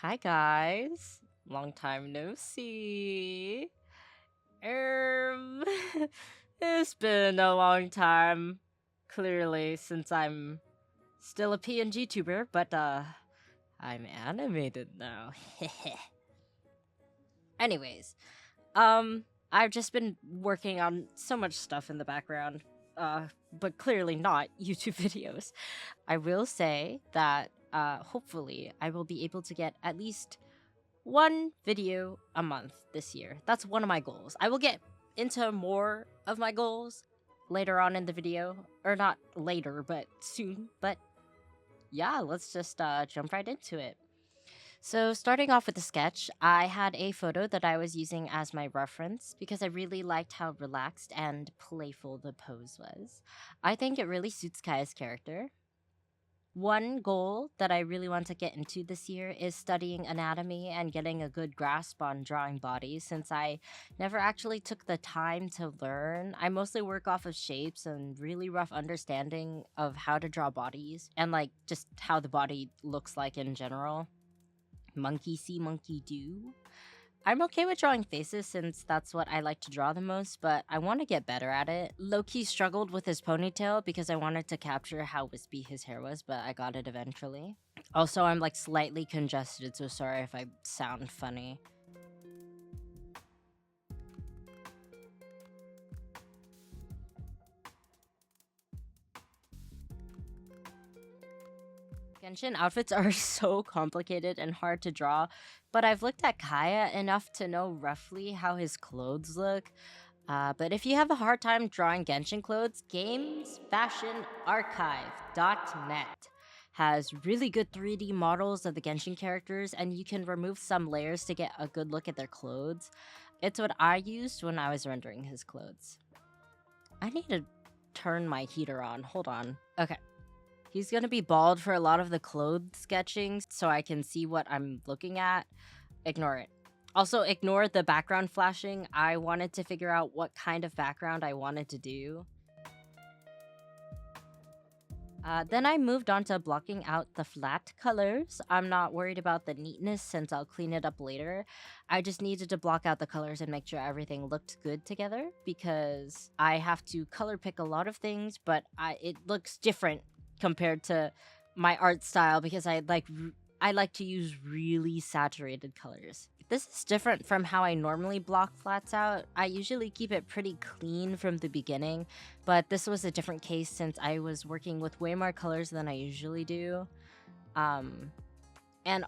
Hi guys, long time no see. It's been a long time, clearly, since I'm still a pngtuber, but I'm animated now. Anyways, I've just been working on so much stuff in the background, but clearly not YouTube videos. I will say that hopefully I will be able to get at least one video a month this year. That's one of my goals. I will get into more of my goals later on in the video, or not later, but soon. But yeah, let's just jump right into it. So starting off with the sketch, I had a photo that I was using as my reference because I really liked how relaxed and playful the pose was. I think it really suits Kaeya's character. One goal that I really want to get into this year is studying anatomy and getting a good grasp on drawing bodies, since I never actually took the time to learn. I mostly work off of shapes and really rough understanding of how to draw bodies and like just how the body looks like in general. Monkey see, monkey do. I'm okay with drawing faces since that's what I like to draw the most, but I want to get better at it. Low-key struggled with his ponytail because I wanted to capture how wispy his hair was, but I got it eventually. Also, I'm like slightly congested, so sorry if I sound funny. Genshin outfits are so complicated and hard to draw, but I've looked at Kaeya enough to know roughly how his clothes look. But if you have a hard time drawing Genshin clothes, gamesfashionarchive.net has really good 3D models of the Genshin characters, and you can remove some layers to get a good look at their clothes. It's what I used when I was rendering his clothes. I need to turn my heater on. Hold on. Okay. He's gonna be bald for a lot of the clothes sketching, so I can see what I'm looking at. Ignore it. Also, ignore the background flashing. I wanted to figure out what kind of background I wanted to do. Then I moved on to blocking out the flat colors. I'm not worried about the neatness since I'll clean it up later. I just needed to block out the colors and make sure everything looked good together because I have to color pick a lot of things, but it looks different compared to my art style because I like to use really saturated colors. This is different from how I normally block flats out. I usually keep it pretty clean from the beginning, but this was a different case since I was working with way more colors than I usually do. And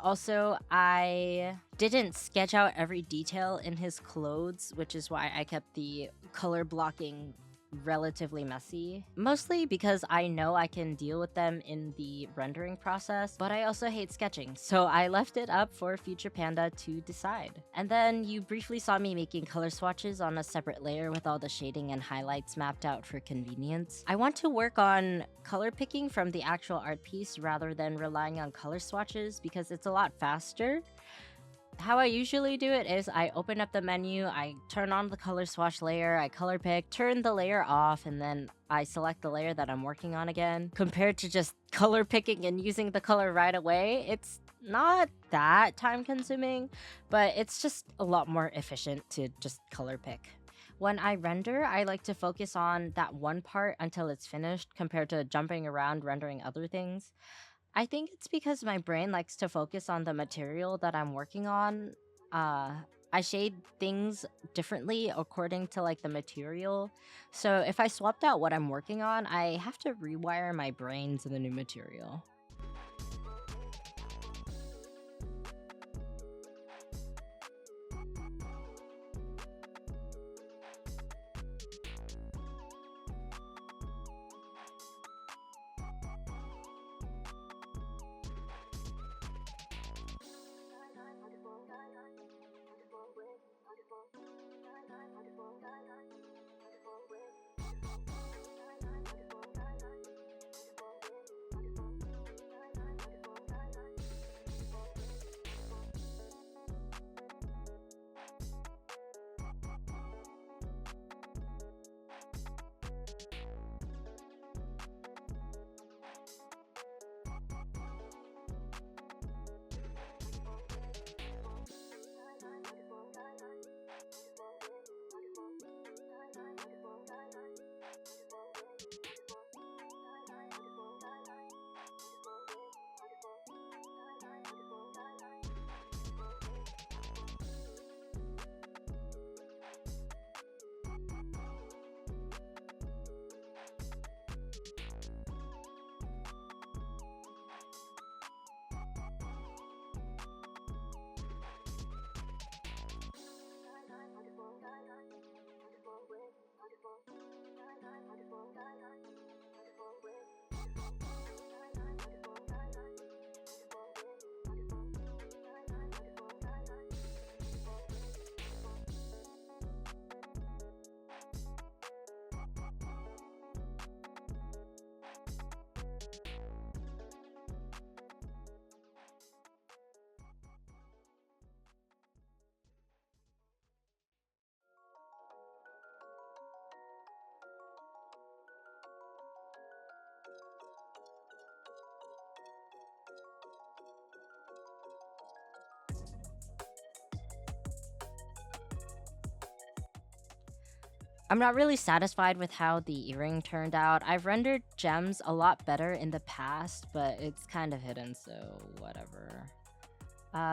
also, I didn't sketch out every detail in his clothes, which is why I kept the color blocking relatively messy, mostly because I know I can deal with them in the rendering process, but I also hate sketching, so I left it up for Future Panda to decide. And then you briefly saw me making color swatches on a separate layer with all the shading and highlights mapped out for convenience. I want to work on color picking from the actual art piece rather than relying on color swatches because it's a lot faster. How I usually do it is I open up the menu, I turn on the color swatch layer, I color pick, turn the layer off, and then I select the layer that I'm working on again. Compared to just color picking and using the color right away, it's not that time consuming, but it's just a lot more efficient to just color pick. When I render, I like to focus on that one part until it's finished compared to jumping around rendering other things. I think it's because my brain likes to focus on the material that I'm working on. I shade things differently according to like the material. So if I swapped out what I'm working on, I have to rewire my brain to the new material. I'm not really satisfied with how the earring turned out. I've rendered gems a lot better in the past, but it's kind of hidden, so whatever.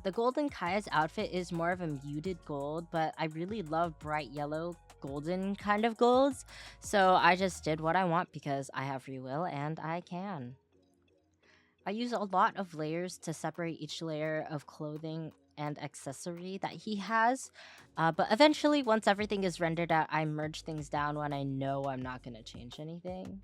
The golden Kaeya's outfit is more of a muted gold, but I really love bright yellow golden kind of golds, so I just did what I want because I have free will and I can. I use a lot of layers to separate each layer of clothing and accessory that he has, but eventually once everything is rendered out, I merge things down when I know I'm not going to change anything.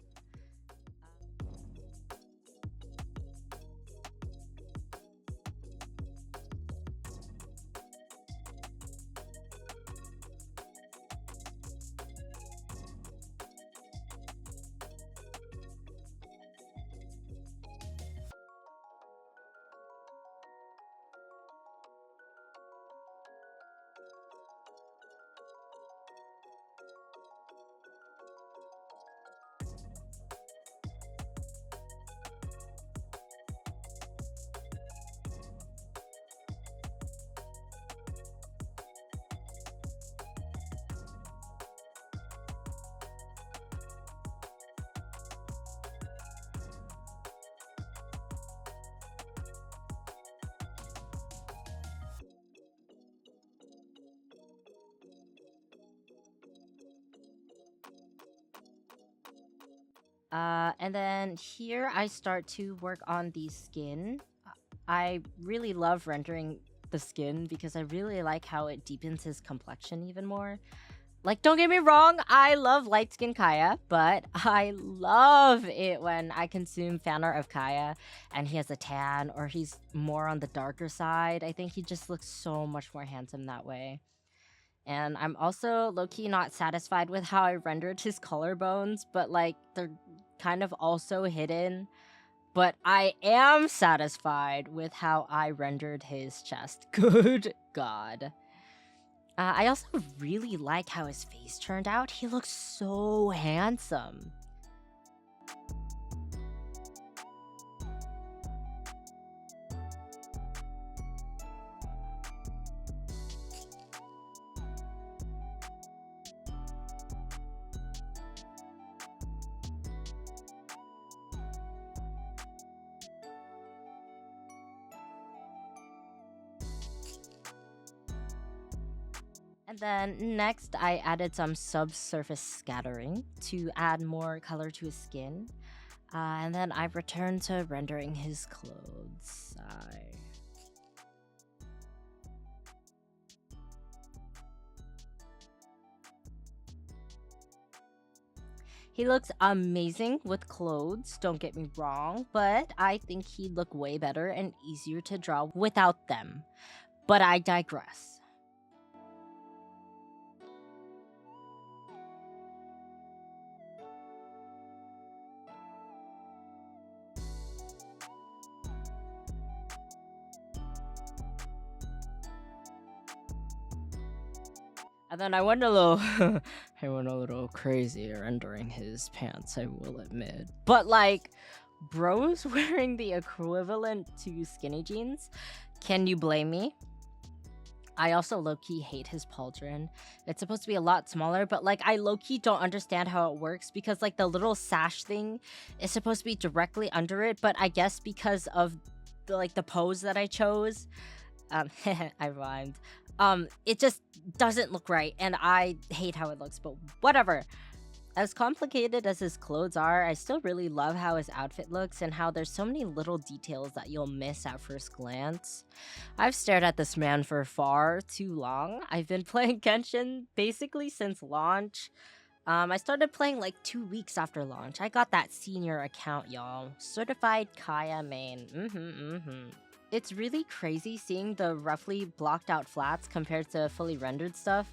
And then here I start to work on the skin. I really love rendering the skin because I really like how it deepens his complexion even more. Like, don't get me wrong, I love light skin Kaeya, but I love it when I consume fan art of Kaeya and he has a tan or he's more on the darker side. I think he just looks so much more handsome that way. And I'm also low-key not satisfied with how I rendered his collarbones, but like they're kind of also hidden. But I am satisfied with how I rendered his chest. Good God. I also really like how his face turned out. He looks so handsome. And then next, I added some subsurface scattering to add more color to his skin. And then I returned to rendering his clothes. He looks amazing with clothes, don't get me wrong, but I think he'd look way better and easier to draw without them. But I digress. And then I went a little crazy rendering his pants, I will admit. But like, bro's wearing the equivalent to skinny jeans. Can you blame me? I also low-key hate his pauldron. It's supposed to be a lot smaller, but like I low-key don't understand how it works because like the little sash thing is supposed to be directly under it, but I guess because of the pose that I chose, I rhymed. It just doesn't look right, and I hate how it looks, but whatever. As complicated as his clothes are, I still really love how his outfit looks and how there's so many little details that you'll miss at first glance. I've stared at this man for far too long. I've been playing Genshin basically since launch. I started playing like 2 weeks after launch. I got that senior account, y'all. Certified Kaeya main. It's really crazy seeing the roughly blocked out flats compared to fully rendered stuff.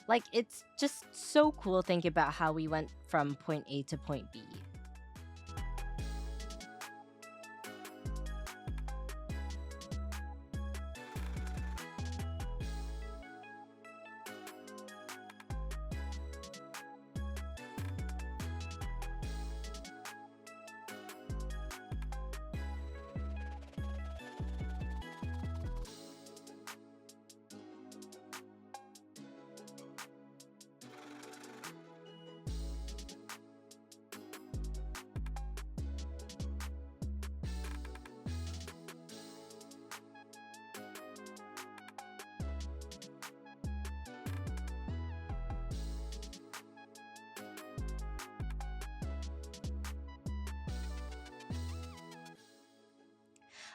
Like, it's just so cool thinking about how we went from point A to point B.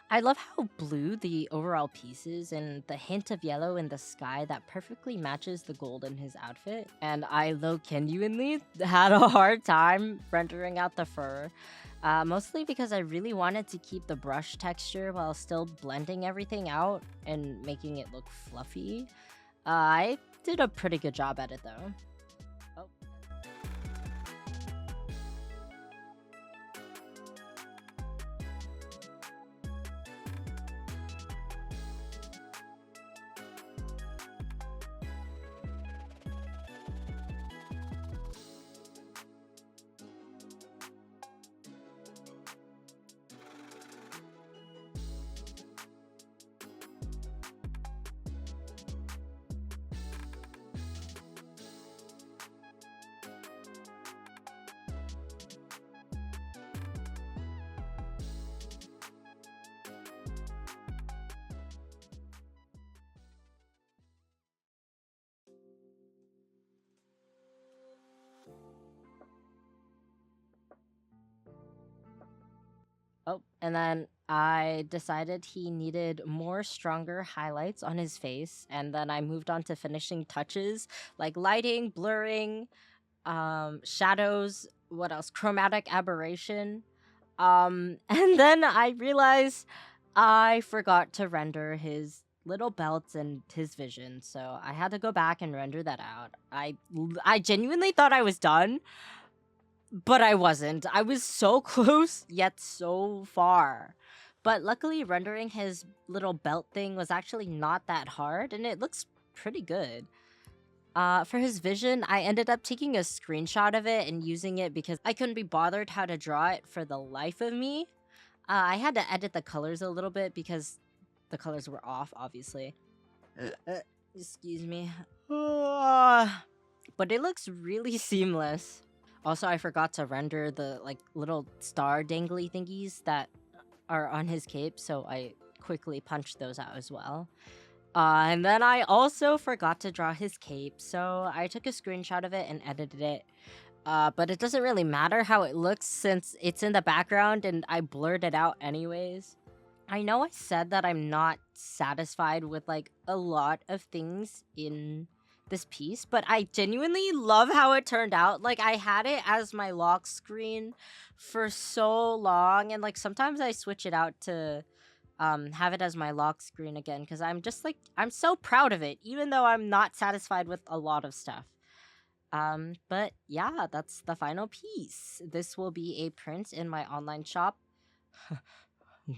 I love how blue the overall piece is and the hint of yellow in the sky that perfectly matches the gold in his outfit. And I genuinely had a hard time rendering out the fur. Mostly because I really wanted to keep the brush texture while still blending everything out and making it look fluffy. I did a pretty good job at it though. Oh. Oh, and then I decided he needed more stronger highlights on his face, and then I moved on to finishing touches like lighting, blurring, shadows, what else? Chromatic aberration. And then I realized I forgot to render his little belts and his vision, so I had to go back and render that out. I genuinely thought I was done, but I wasn't. I was so close, yet so far. But luckily, rendering his little belt thing was actually not that hard, and it looks pretty good. For his vision, I ended up taking a screenshot of it and using it because I couldn't be bothered how to draw it for the life of me. I had to edit the colors a little bit because the colors were off, obviously. Excuse me. But it looks really seamless. Also, I forgot to render the little star dangly thingies that are on his cape, so I quickly punched those out as well. And then I also forgot to draw his cape, so I took a screenshot of it and edited it. But it doesn't really matter how it looks since it's in the background and I blurred it out anyways. I know I said that I'm not satisfied with a lot of things in this piece, but I genuinely love how it turned out. I had it as my lock screen for so long, and sometimes I switch it out to have it as my lock screen again because I'm just I'm so proud of it, even though I'm not satisfied with a lot of stuff. But yeah, that's the final piece. This will be a print in my online shop.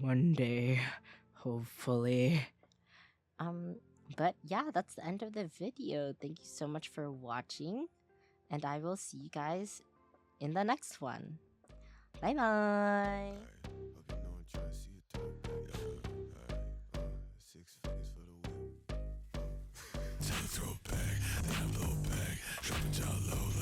One day, hopefully. But yeah, that's the end of the video. Thank you so much for watching, and I will see you guys in the next one. Bye bye. Throw back, then I blow back, dropping down low.